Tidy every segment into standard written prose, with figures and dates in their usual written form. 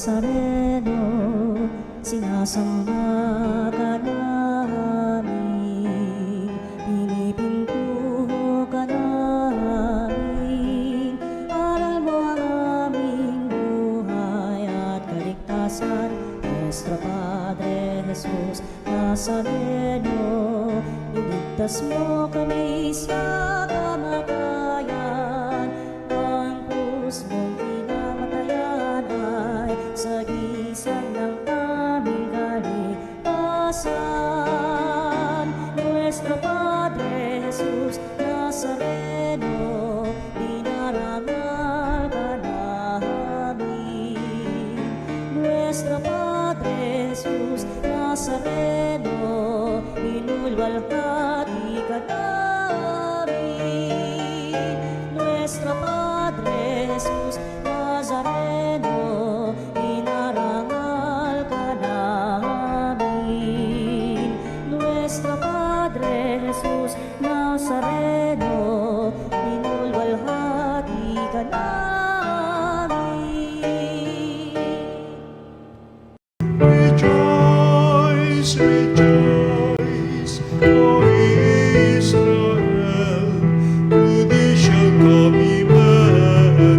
Nazareno, sinasamba ka namin, pinipinto ka namin. Aral mo ang aming buhay at kaligtasan, Nuestro Padre Jesus Nazareno, iligtas mo kami sa kamatayan. Ang krus mong pinamatayan ay sagisag ng aming kaligtasan. Nuestro Padre Jesus Nazareno, dinarangal ka namin. Nuestro Padre Jesus Nazareno, inulwalhati ka namin. Nuestro Padre Jesus Nazareno, inarangal ka namin. Nuestro Padre Jesus Nazareno, inulwalhati ka namin. Rejoice, rejoice, O Israel, to thee shall come Emmanuel.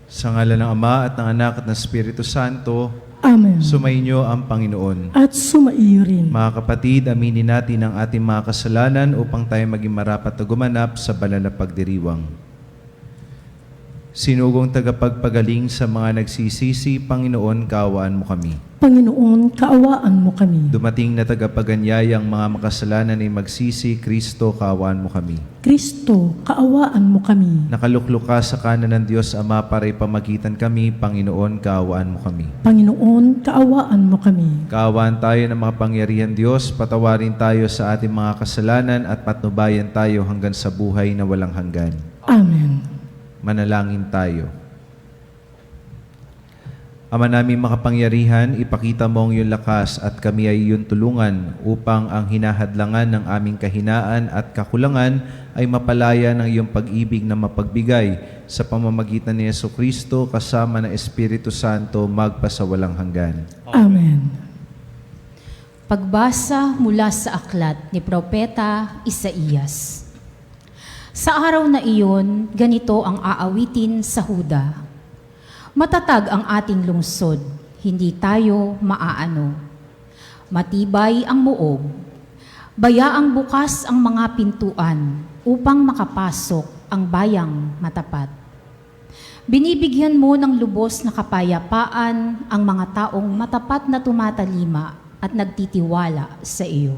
Sa ngalan ng Ama at ng Anak at ng Espiritu Santo, Amen. sumainyo ang Panginoon. At sumaiyo rin. Mga kapatid, aminin natin ang ating mga kasalanan upang tayo maging marapat na gumanap sa banal na pagdiriwang. Sinugong tagapagpagaling sa mga nagsisisi, Panginoon, kaawaan mo kami. Panginoon, kaawaan mo kami. Dumating na tagapaganyayang mga makasalanan ay magsisi, Kristo, kaawaan mo kami. Kristo, kaawaan mo kami. Nakaluklok ka sa kanan ng Diyos Ama para ipamagitan kami, Panginoon, kaawaan mo kami. Panginoon, kaawaan mo kami. Kaawaan tayo ng makapangyarihan Diyos, patawarin tayo sa ating mga kasalanan at patnubayan tayo hanggang sa buhay na walang hanggan. Amen. Manalangin tayo. Ama namin makapangyarihan, ipakita mo ang iyong lakas at kami ay iyong tulungan upang ang hinahadlangan ng aming kahinaan at kakulangan ay mapalaya ng iyong pag-ibig na mapagbigay sa pamamagitan ni Jesucristo kasama ng Espiritu Santo magpasawalang hanggan. Amen. Pagbasa mula sa aklat ni Propeta Isaías. Sa araw na iyon, ganito ang aawitin sa Huda. Matatag ang ating lungsod, hindi tayo maaano. Matibay ang muog, bayaang bukas ang mga pintuan upang makapasok ang bayang matapat. Binibigyan mo ng lubos na kapayapaan ang mga taong matapat na tumatalima at nagtitiwala sa iyo.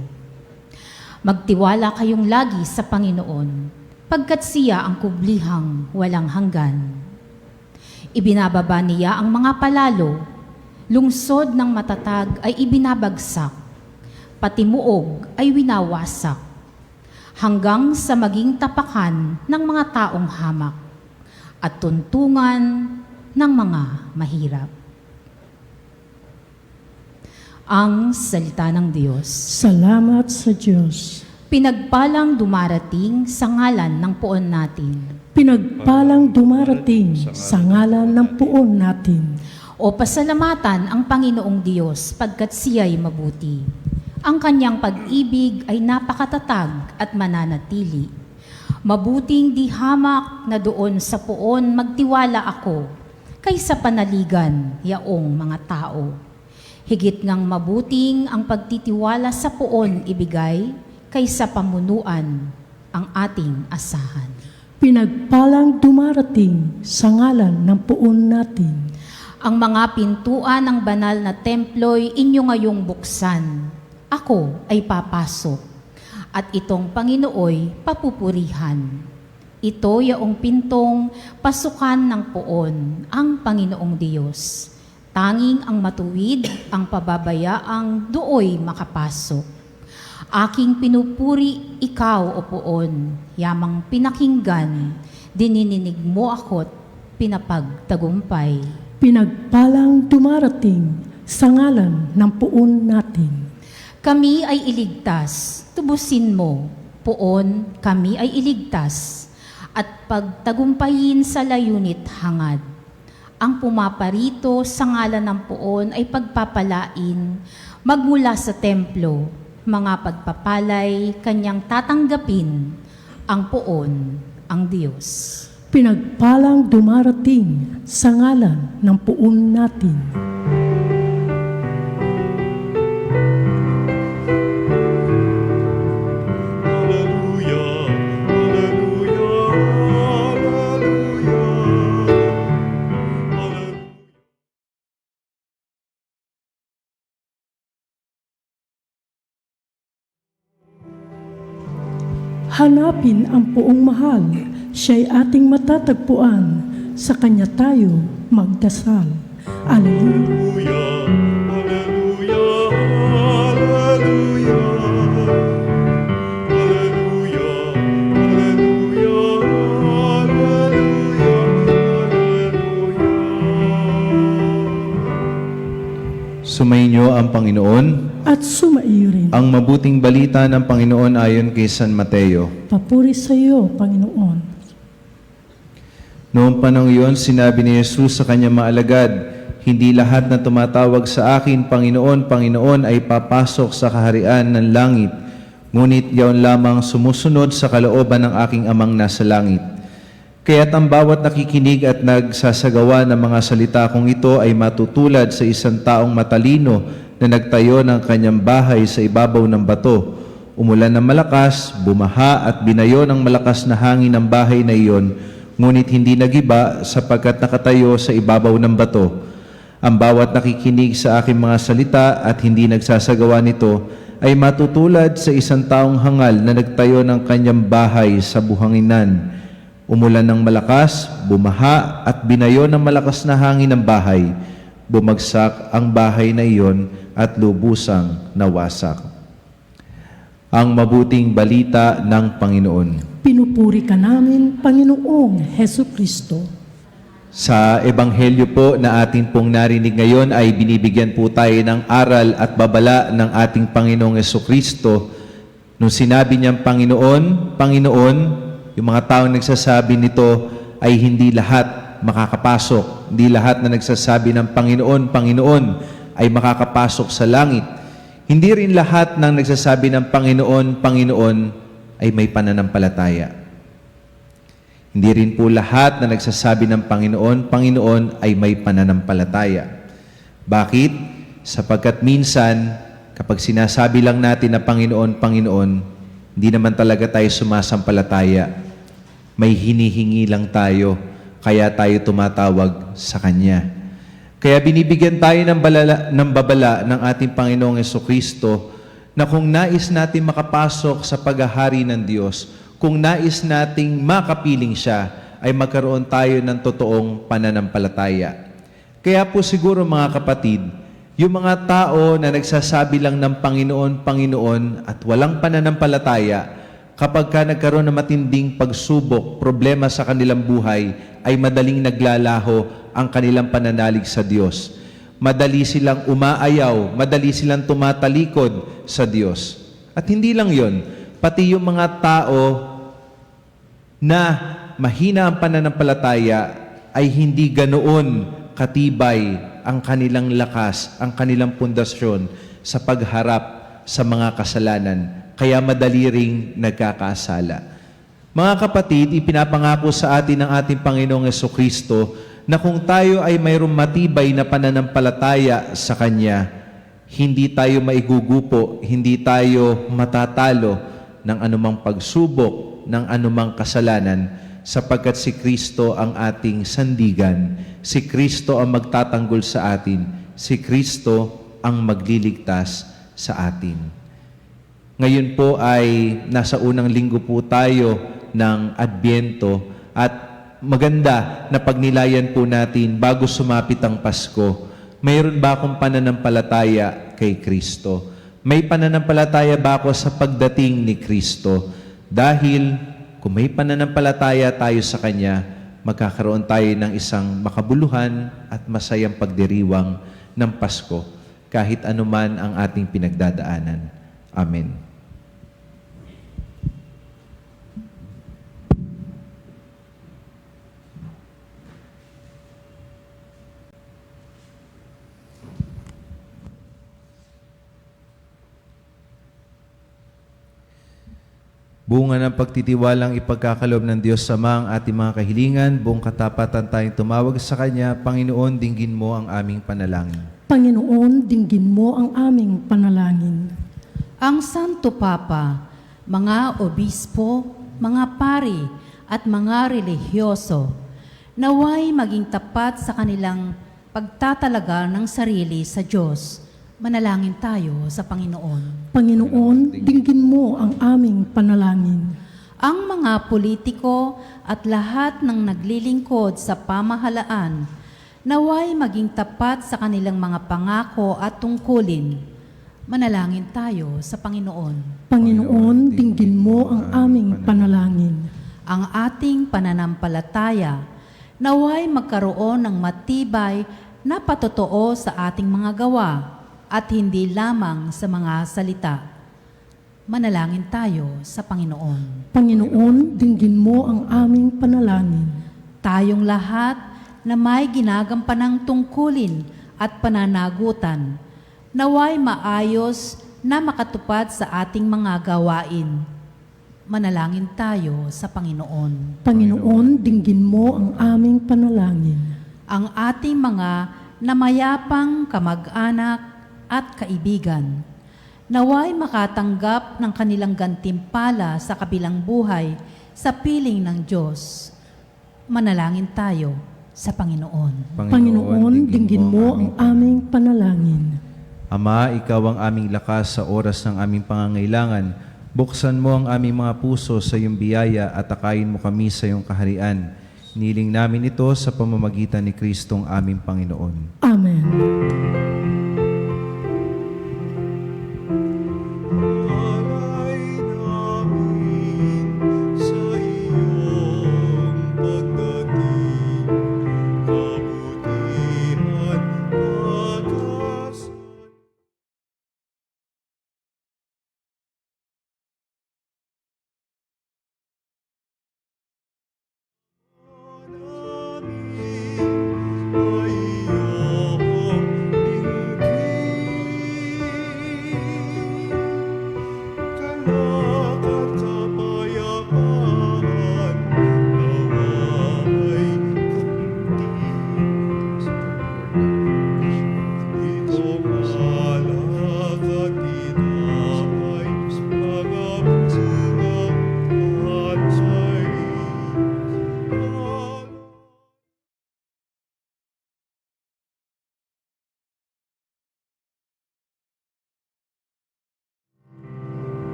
Magtiwala kayong lagi sa Panginoon, pagkat siya ang kublihang walang hanggan. Ibinababa niya ang mga palalo, lungsod ng matatag ay ibinabagsak, pati muog ay winawasak, hanggang sa maging tapakan ng mga taong hamak at tuntungan ng mga mahirap. Ang salita ng Diyos. Salamat sa Diyos. Pinagpalang dumarating sa ngalan ng poon natin. Pinagpalang dumarating sa ngalan ng poon natin. O pasalamatan ang Panginoong Diyos pagkat siya'y mabuti. Ang kanyang pag-ibig ay napakatatag at mananatili. Mabuting di hamak na doon sa poon magtiwala ako, kaysa panaligan yaong mga tao. Higit ngang mabuting ang pagtitiwala sa poon ibigay, kaysa pamunuan ang ating asahan. Pinagpalang dumarating sa ngalan ng poon natin. Ang mga pintuan ng banal na templo'y inyo ngayong buksan. Ako ay papasok, at itong Panginooy papupurihan. Ito yaong pintong pasukan ng poon, ang Panginoong Diyos. Tanging ang matuwid, ang pababayaang dooy makapasok. Aking pinupuri ikaw, O poon, yamang pinakinggan, dinininig mo ako't pinapagtagumpay. Pinagpalang dumarating sa ngalan ng poon natin. Kami ay iligtas, tubusin mo. Poon, kami ay iligtas. at pagtagumpayin sa layunit hangad. Ang pumaparito sa ngalan ng Poon ay pagpapalain magmula sa templo, mga pagpapalay kanyang tatanggapin, ang Poon, ang Diyos. Pinagpalang dumarating sa ngalan ng Poon natin. Hallelujah, hallelujah, hallelujah, hallelujah. Hanapin ang Poong mahal, siya'y ating matatagpuan, sa Kanya tayo magdasal. Alleluia. Hallelujah, hallelujah, hallelujah, hallelujah, hallelujah, hallelujah. Sumainyo ang Panginoon. At sumaiyo rin. Ang mabuting balita ng Panginoon ayon kay San Mateo. Papuri sa iyo, Panginoon. Noong panahon iyon, sinabi ni Jesus sa kanyang mga alagad, "Hindi lahat na tumatawag sa akin, Panginoon, Panginoon, ay papasok sa kaharian ng langit, ngunit yaon lamang sumusunod sa kalooban ng aking Amang nasa langit. Kaya't ang bawat nakikinig at nagsasagawa ng mga salita kong ito ay matutulad sa isang taong matalino na nagtayo ng kanyang bahay sa ibabaw ng bato. Umulan ng malakas, bumaha at binayo ng malakas na hangin ang bahay na iyon, ngunit hindi nagiba sapagkat nakatayo sa ibabaw ng bato. Ang bawat nakikinig sa aking mga salita at hindi nagsasagawa nito ay matutulad sa isang taong hangal na nagtayo ng kanyang bahay sa buhanginan. Umulan ng malakas, bumaha at binayo ng malakas na hangin ang bahay. Bumagsak ang bahay na iyon at lubusang nawasak." Ang mabuting balita ng Panginoon. Pinupuri ka namin, Panginoong Heso Kristo. Sa ebanghelyo po na atin pong narinig ngayon ay binibigyan po tayo ng aral at babala ng ating Panginoong Jesucristo. Nung sinabi niyang Panginoon, Panginoon, yung mga taong nagsasabi nito ay hindi lahat makakapasok. Hindi lahat na nagsasabi ng Panginoon, Panginoon ay makakapasok sa langit. Hindi rin lahat ng nagsasabi ng Panginoon, Panginoon ay may pananampalataya. Hindi rin po lahat na nagsasabi ng Panginoon, Panginoon ay may pananampalataya. Bakit? Sapagkat minsan, kapag sinasabi lang natin na Panginoon, Panginoon, hindi naman talaga tayo sumasampalataya. May hinihingi lang tayo, kaya tayo tumatawag sa Kanya. Kaya binibigyan tayo ng babala ng ating Panginoong Jesucristo na kung nais natin makapasok sa paghahari ng Diyos, kung nais nating makapiling siya, ay magkaroon tayo ng totoong pananampalataya. Kaya po siguro mga kapatid, yung mga tao na nagsasabi lang ng Panginoon, Panginoon at walang pananampalataya, kapag ka nagkaroon ng matinding pagsubok, problema sa kanilang buhay, ay madaling naglalaho ang kanilang pananalig sa Diyos. Madali silang umaayaw, madali silang tumatalikod sa Diyos. At hindi lang yon, pati yung mga tao na mahina ang pananampalataya ay hindi ganoon katibay ang kanilang lakas, ang kanilang pundasyon sa pagharap sa mga kasalanan. Kaya madali ring nagkakasala. Mga kapatid, ipinapangako sa atin ng ating Panginoong Jesucristo na kung tayo ay mayroong matibay na pananampalataya sa Kanya, hindi tayo maigugupo, hindi tayo matatalo ng anumang pagsubok, ng anumang kasalanan, sapagkat si Kristo ang ating sandigan, si Kristo ang magtatanggol sa atin, si Kristo ang magliligtas sa atin. Ngayon po ay nasa unang linggo po tayo ng Adbyento at maganda na pagnilayan po natin bago sumapit ang Pasko. Mayroon ba akong pananampalataya kay Kristo? May pananampalataya ba ako sa pagdating ni Kristo? Dahil kung may pananampalataya tayo sa Kanya, magkakaroon tayo ng isang makabuluhan at masayang pagdiriwang ng Pasko kahit anuman ang ating pinagdadaanan. Amen. Bunga ng pagtitiwalang ipagkakalob ng Diyos Ama ang ating mga kahilingan, buong katapatan tayong tumawag sa Kanya, Panginoon, dinggin mo ang aming panalangin. Panginoon, dinggin mo ang aming panalangin. Ang Santo Papa, mga obispo, mga pari at mga relihiyoso, naway maging tapat sa kanilang pagtatalaga ng sarili sa Diyos. Manalangin tayo sa Panginoon. Panginoon, dinggin mo ang aming panalangin. Ang mga politiko at lahat ng naglilingkod sa pamahalaan, naway maging tapat sa kanilang mga pangako at tungkulin. Manalangin tayo sa Panginoon. Panginoon, dinggin mo ang aming panalangin. Ang ating pananampalataya, naway magkaroon ng matibay na patotoo sa ating mga gawa at hindi lamang sa mga salita. Manalangin tayo sa Panginoon. Panginoon, dinggin mo ang aming panalangin. Tayong lahat na may ginagampanang tungkulin at pananagutan, naway maayos na makatupad sa ating mga gawain. Manalangin tayo sa Panginoon. Panginoon, dinggin mo ang aming panalangin. Ang ating mga namayapang kamag-anak at kaibigan, naway makatanggap ng kanilang gantimpala sa kabilang buhay sa piling ng Diyos. Manalangin tayo sa Panginoon. Panginoon, dinggin mo ang aming panalangin. Ama, Ikaw ang aming lakas sa oras ng aming pangangailangan. Buksan mo ang aming mga puso sa iyong biyaya at akayin mo kami sa iyong kaharian. Niling namin ito sa pamamagitan ni Kristong aming Panginoon. Amen. Alay namin sa iyong pagdating, kabutihan pag-asa.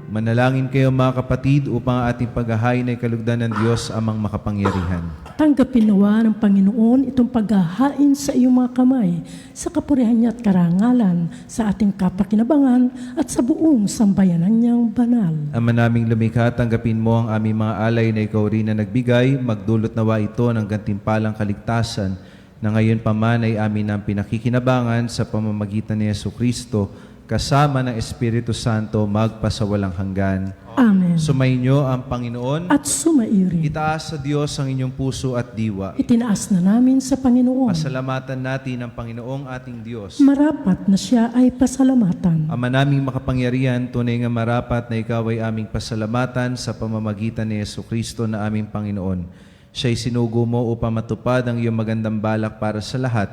Manalangin kayo mga kapatid upang ang ating paghahain ay kalugdan ng Diyos amang makapangyarihan. Tanggapin nawa ng Panginoon itong paghahain sa iyong mga kamay sa kapurihan niya at karangalan sa ating kapakinabangan at sa buong sambayanan niyang banal. Ama naming lumikha, tanggapin mo ang aming mga alay na ikaw rin na nagbigay, magdulot nawa ito ng gantimpalang kaligtasan na ngayon pa man ay amin ang pinakikinabangan sa pamamagitan ni Jesucristo kasama ng Espiritu Santo magpasawalang hanggan. Amen. Sumainyo ang Panginoon. At sumairin. Itaas sa Diyos ang inyong puso at diwa. Itinaas na namin sa Panginoon. Pasalamatan natin ang Panginoong ating Diyos. Marapat na siya ay pasalamatan. Ama naming makapangyarihan, tunay nga marapat na ikaw ay aming pasalamatan sa pamamagitan ni Jesucristo na aming Panginoon. Siya'y sinugo mo upang matupad ang iyong magandang balak para sa lahat.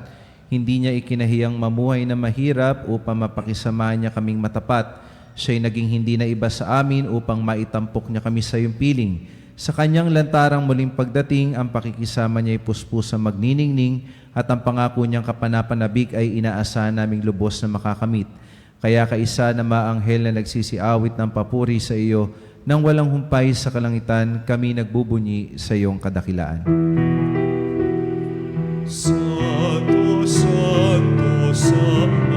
Hindi niya ikinahiyang mamuhay na mahirap upang mapakisamahan niya kaming matapat. Siya'y naging hindi na iba sa amin upang maitampok niya kami sa iyong piling. Sa kanyang lantarang muling pagdating, ang pakikisama niya ay puspusang magniningning at ang pangako niyang kapanapanabik ay inaasahan naming lubos na makakamit. Kaya kaisa na maanghel na nagsisiawit ng papuri sa iyo, nang walang humpay sa kalangitan, kami nagbubunyi sa iyong kadakilaan. Santo, Santo, Santo.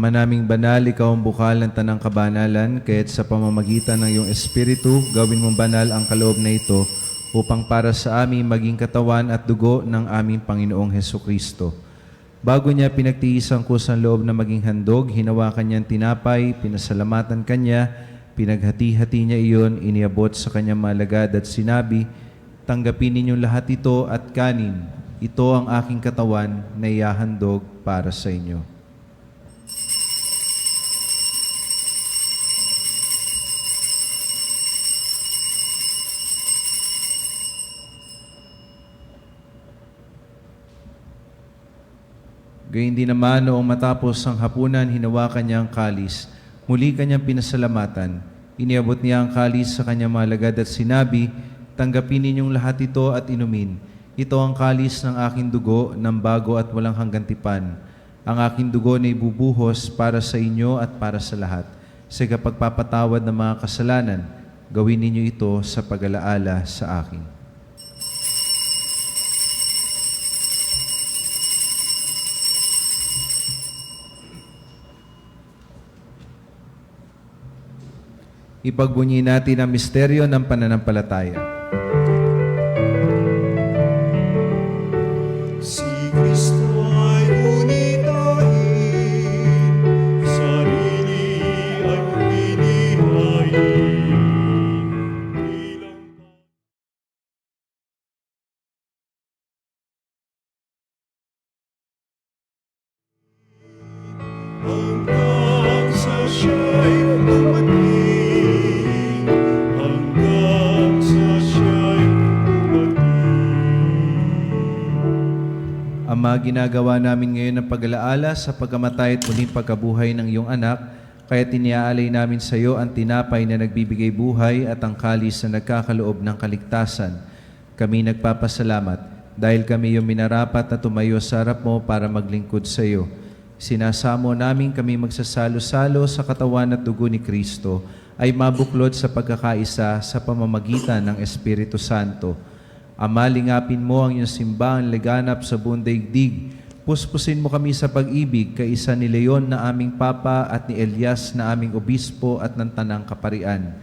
Ama naming banal, ikaw ang bukal ng tanang kabanalan, kaya't sa pamamagitan ng iyong Espiritu, gawin mong banal ang kaloob na ito, upang para sa amin maging katawan at dugo ng aming Panginoong Hesukristo. Bago niya pinagtiisang kusang loob na maging handog, hinawakan niyang tinapay, pinasalamatan kanya, pinaghati-hati niya iyon, iniabot sa kanyang malagad at sinabi, "Tanggapin ninyong lahat ito at kanin. Ito ang aking katawan na ihahandog para sa inyo." Gayun din naman noong matapos ang hapunan, hinawakan niya ang kalis. Muli kanyang pinasalamatan. Iniabot niya ang kalis sa kanyang malagad at sinabi, "Tanggapin ninyong lahat ito at inumin. Ito ang kalis ng aking dugo ng bago at walang hanggang tipan. Ang aking dugo na ibubuhos para sa inyo at para sa lahat. Sa kapagpapatawad ng mga kasalanan, gawin ninyo ito sa pag-alaala sa akin." Ipagbunyi natin ang misteryo ng pananampalataya. Si Kristo ay unitahin, sarili ay hinihain, bilang hanggang sa siya'y dumating, hanggang sa siya'y dumating. Ama, ginagawa namin ngayon ang pag-alaala sa pagkamatay at muling pagkabuhay ng iyong anak, kaya tiniaalay namin sa iyo ang tinapay na nagbibigay buhay at ang kalis na nagkakaloob ng kaligtasan. Kami nagpapasalamat dahil kami iyong minarapat na tumayo sa harap mo para maglingkod sa iyo. Sinasamo namin kami magsasalo-salo sa katawan at dugo ni Kristo ay mabuklod sa pagkakaisa sa pamamagitan ng Espiritu Santo. Ama, lingapin mo ang iyong simbahan laganap sa buong daigdig. Puspusin mo kami sa pag-ibig, kaisa ni Leon na aming Papa at ni Elias na aming Obispo at ng Tanang Kaparian.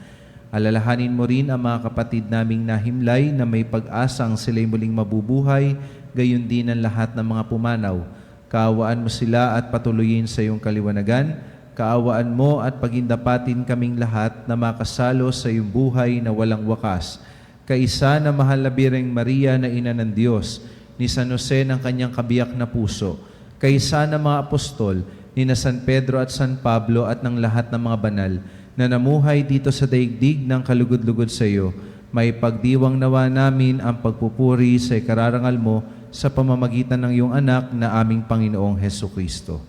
Alalahanin mo rin ang mga kapatid naming nahimlay na may pag-asang sila'y muling mabubuhay, gayon din ang lahat ng mga pumanaw. Kaawaan mo sila at patuloyin sa iyong kaliwanagan. Kaawaan mo at pagindapatin kaming lahat na makasalo sa iyong buhay na walang wakas. Kaisa na mahal na Birheng Maria na Ina ng Diyos, ni San Jose ng kanyang kabiyak na puso, kaisa na mga apostol, ni na San Pedro at San Pablo at ng lahat ng mga banal, na namuhay dito sa daigdig ng kalugod-lugod sa iyo, may pagdiwang nawa namin ang pagpupuri sa ikararangal mo sa pamamagitan ng iyong anak na aming Panginoong Hesukristo.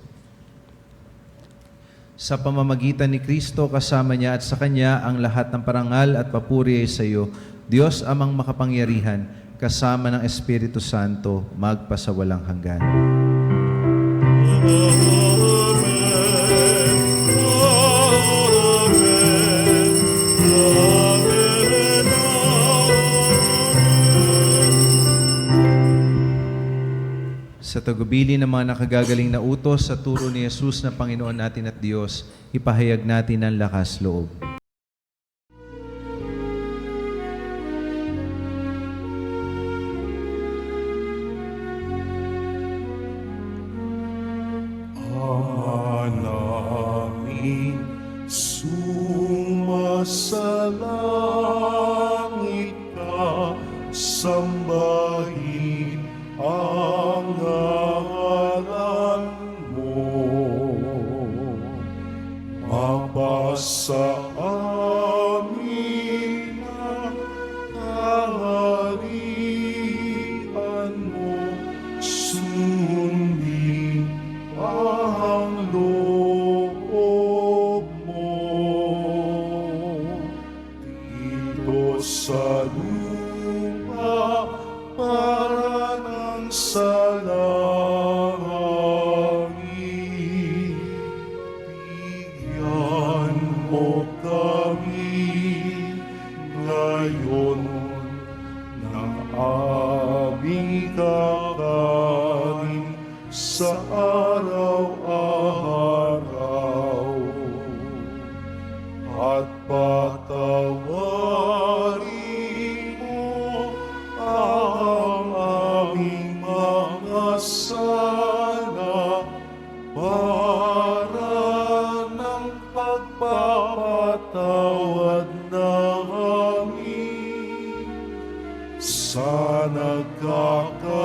Sa pamamagitan ni Kristo, kasama niya at sa Kanya, ang lahat ng parangal at papuri ay sa iyo, Diyos amang makapangyarihan, kasama ng Espiritu Santo, magpasawalang hanggan. Sa tagubili ng mga nakagagaling na utos sa turo ni Jesus na Panginoon natin at Diyos, ipahayag natin ang lakas loob. Ama namin, sumasalangit ka, sambahin ang ngalan mo. Mapasa amin ang kaharian mo, sundin ang loob mo. Dito sa lupa para ng sa langit, bigyan mo kami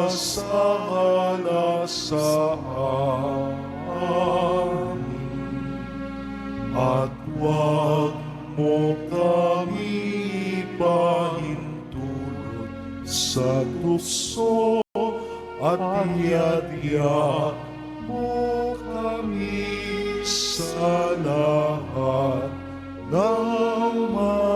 Ipagpasala sa amin, at huwag mo kami ipahintulot sa tukso, at iadya mo kami sa lahat ng masama.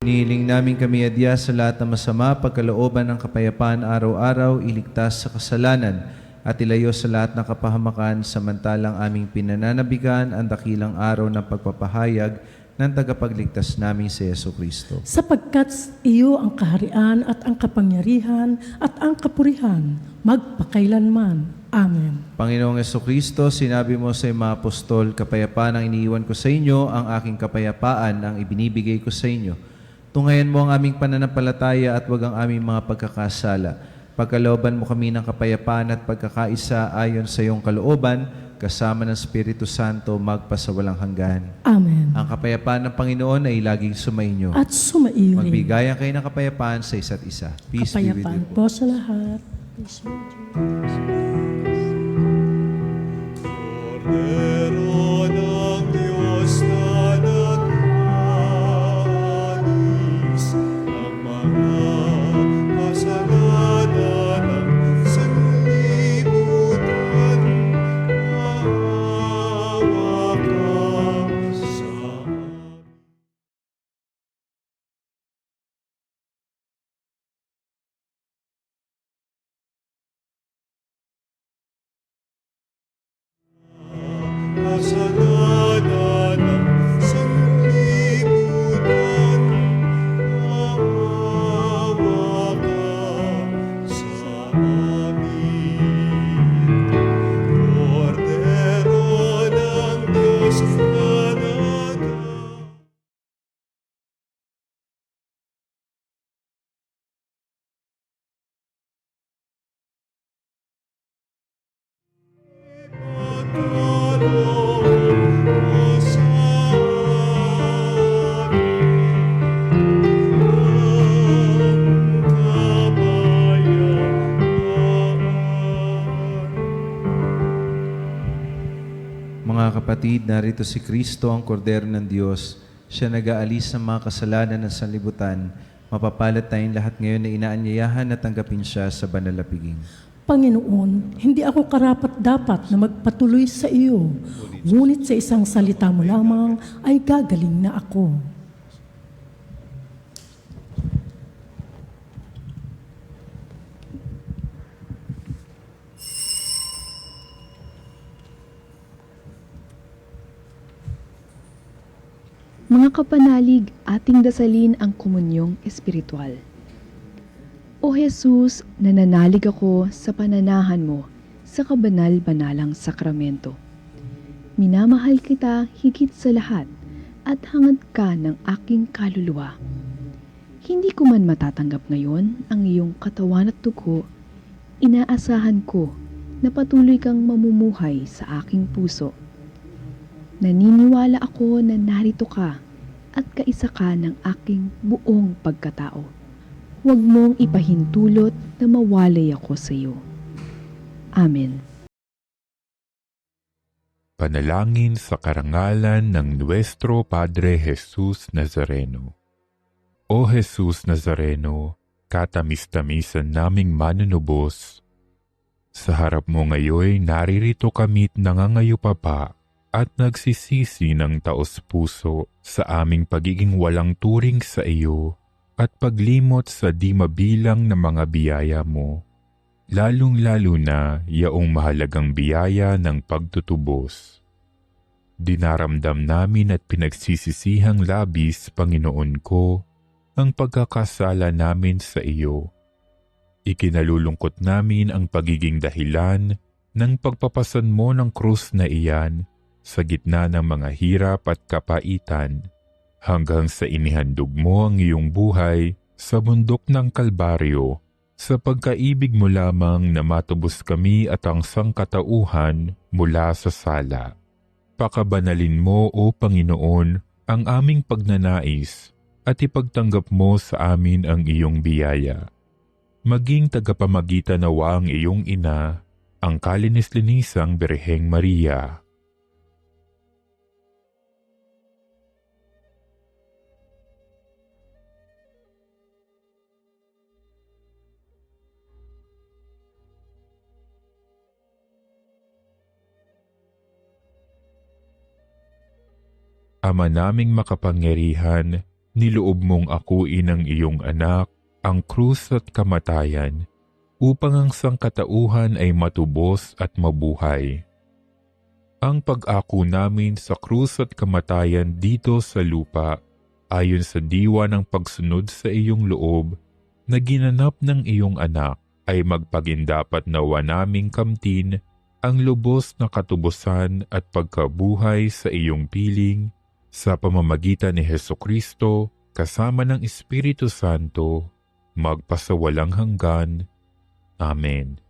Hinihiling namin kami adya sa lahat ng masama, pagkalooban ng kapayapaan araw-araw, iligtas sa kasalanan, at ilayo sa lahat ng kapahamakan, samantalang aming pinananabigan ang dakilang araw ng pagpapahayag ng tagapagligtas namin si Jesucristo. Sapagkat iyo ang kaharian at ang kapangyarihan at ang kapurihan, magpakailanman. Amen. Panginoong Jesucristo, sinabi mo sa mga apostol, kapayapaan ang iniiwan ko sa inyo, ang aking kapayapaan ang ibinibigay ko sa inyo. Tungayan mo ang aming pananampalataya at wag ang aming mga pagkakasala. Pagkalooban mo kami ng kapayapaan at pagkakaisa ayon sa iyong kalooban, kasama ng Espiritu Santo, magpasawalang hanggan. Amen. Ang kapayapaan ng Panginoon ay laging sumainyo. At sumaiyo rin. Magbigayan kayo ng kapayapaan sa isa't isa. Peace be with Kapayapaan you. po sa lahat. Cordero ng Diyos na nag-alis ng mga kasalanan ng sanlibutan, maawa ka sa amin. Kasalanan ng sanlibutan, maawa ka sa amin. Cordero ng Diyos na nag-alis. Mga kapatid, narito si Kristo, ang Kordero ng Diyos. Siya nag-aalis ng mga kasalanan ng sanlibutan. Mapapalad tayong lahat ngayon na inaanyayahan na tanggapin siya sa banal na piging. Panginoon, hindi ako karapat-dapat na magpatuloy sa iyo. Ngunit sa isang salita mo lamang ay gagaling na ako. Mga kapanalig, ating dasalin ang komunyong espiritual. O Jesus, nananalig ako sa pananahan mo sa kabanal-banalang sakramento. Minamahal kita higit sa lahat at hangad ka ng aking kaluluwa. Hindi ko man matatanggap ngayon ang iyong katawan at dugo, inaasahan ko na patuloy kang mamumuhay sa aking puso. Naniniwala ako na narito ka at kaisa ka ng aking buong pagkatao. Huwag mong ipahintulot na mawalay ako sa iyo. Amen. Panalangin sa karangalan ng Nuestro Padre Jesus Nazareno. O Jesus Nazareno, katamis-tamisan naming manunubos, sa harap mo ngayoy naririto kami't nangangayupapa at nagsisisi ng taos-puso sa aming pagiging walang turing sa iyo at paglimot sa di mabilang na mga biyaya mo, lalong-lalo na yaong mahalagang biyaya ng pagtutubos. Dinaramdam namin at pinagsisisihang labis, Panginoon ko, ang pagkakasala namin sa iyo. Ikinalulungkot namin ang pagiging dahilan ng pagpapasan mo ng krus na iyan sa gitna ng mga hirap at kapaitan, hanggang sa inihandog mo ang iyong buhay sa bundok ng Kalbaryo, sa pagkaibig mo lamang na matubos kami at ang sangkatauhan mula sa sala. Pakabanalin mo, O Panginoon, ang aming pagnanais at ipagtanggap mo sa amin ang iyong biyaya. Maging tagapamagitan nawa ang iyong ina, ang kalinis-linisang Birheng Maria. Ama naming makapangyarihan, niloob mong akuin ang iyong anak, ang krus at kamatayan, upang ang sangkatauhan ay matubos at mabuhay. Ang pag-ako namin sa krus at kamatayan dito sa lupa, ayon sa diwa ng pagsunod sa iyong loob, na ginanap ng iyong anak, ay magpagindapat nawa naming kamtin ang lubos na katubusan at pagkabuhay sa iyong piling, sa pamamagitan ni Hesukristo, kasama ng Espiritu Santo, magpasawalang hanggan. Amen.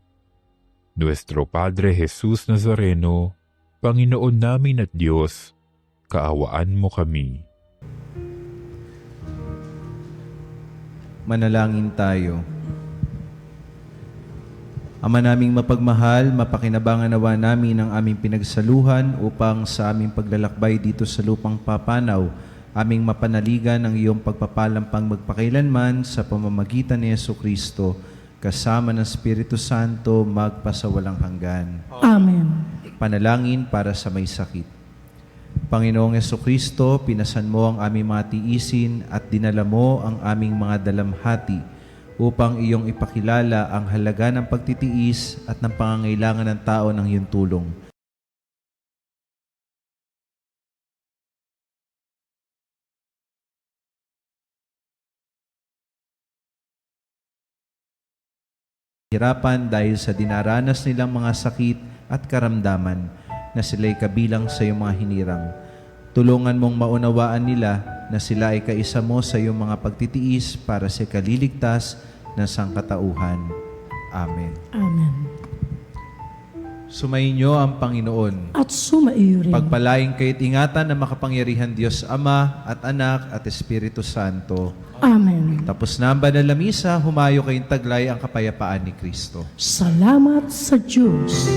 Nuestro Padre Jesus Nazareno, Panginoon namin at Diyos, kaawaan mo kami. Manalangin tayo. Ama naming mapagmahal, mapakinabangan nawa namin ang aming pinagsaluhan upang sa aming paglalakbay dito sa lupang papanaw, aming mapanaligan ang iyong pagpapalampang magpakailanman sa pamamagitan ni Jesucristo, kasama ng Espiritu Santo, magpasawalang hanggan. Amen. Panalangin para sa may sakit. Panginoong Jesucristo, pinasan mo ang aming mga tiisin at dinala mo ang aming mga dalamhati upang iyong ipakilala ang halaga ng pagtitiis at ng pangangailangan ng tao ng iyong tulong. Hirapan dahil sa dinaranas nilang mga sakit at karamdaman na sila'y kabilang sa iyong mga hinirang. Tulungan mong maunawaan nila na sila ay kaisa mo sa iyong mga pagtitiis para sa kaliligtas ng sangkatauhan. Amen. Amen. Sumainyo ang Panginoon. At sumaiyo rin. Pagpalain kayo't ingatan ng makapangyarihan Diyos Ama at Anak at Espiritu Santo. Amen. Tapos na ang banal na misa, humayo kayong taglay ang kapayapaan ni Kristo. Salamat sa Diyos.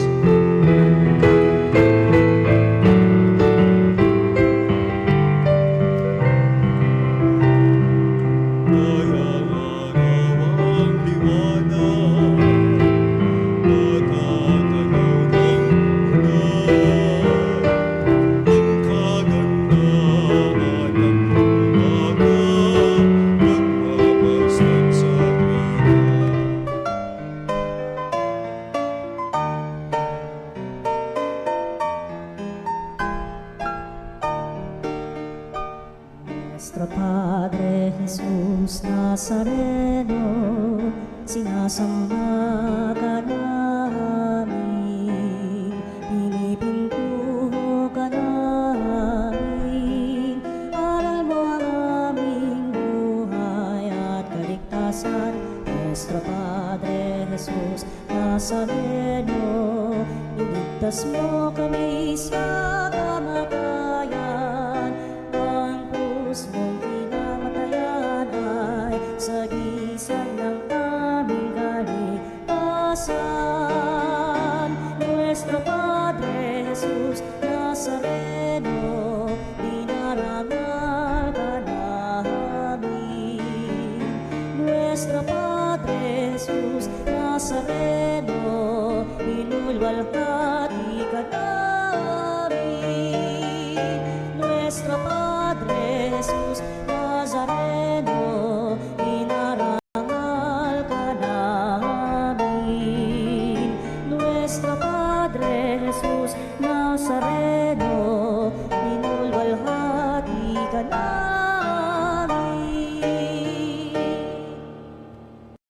Nuestro Padre Jesus Nazareno, sinasamba ka namin, pinipintuho ka namin, aral mo ang aming buhay at kaligtasan. Nuestro Padre Jesus Nazareno, iligtas mo kami sa kamatayan, ang krus mong pinamatayan ay sagisag ng aming kaligtasan. Nuestro Padre Jesus Nazareno, dinarangal ka namin. Nuestro Padre Jesus Nazareno, inulwalhati ka namin. Nuestro Padre Jesus Nazareno, inarangal ka namin. Nuestro Padre Jesus Nazareno, inulwalhati ka namin.